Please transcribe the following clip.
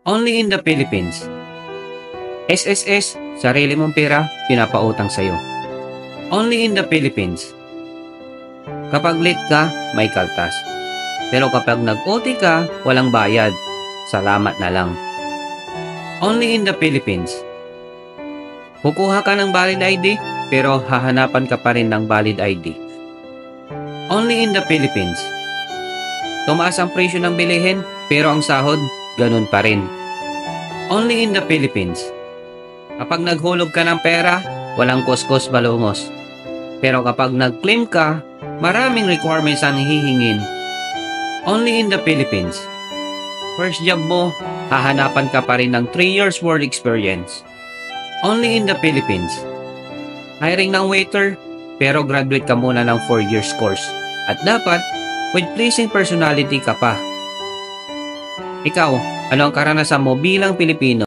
Only in the Philippines. SSS, sarili mong pera, pinapautang sa'yo. Only in the Philippines. Kapag late ka, may kaltas. Pero kapag nag-OT ka, walang bayad. Salamat na lang. Only in the Philippines. Kukuha ka ng valid ID, pero hahanapan ka pa rin ng valid ID. Only in the Philippines. Tumaas ang presyo ng bilihin, pero ang sahod, ganun pa rin. Only in the Philippines. Kapag naghulog ka ng pera, walang kuskus balungos. Pero kapag nag-claim ka, maraming requirements ang hihingin. Only in the Philippines. First job mo, hahanapan ka pa rin ng 3 years work experience. Only in the Philippines. Hiring ng waiter, pero graduate ka muna ng 4 years course. At dapat, with pleasing personality ka pa. Ikaw, ano ang karanasan mo bilang Pilipino?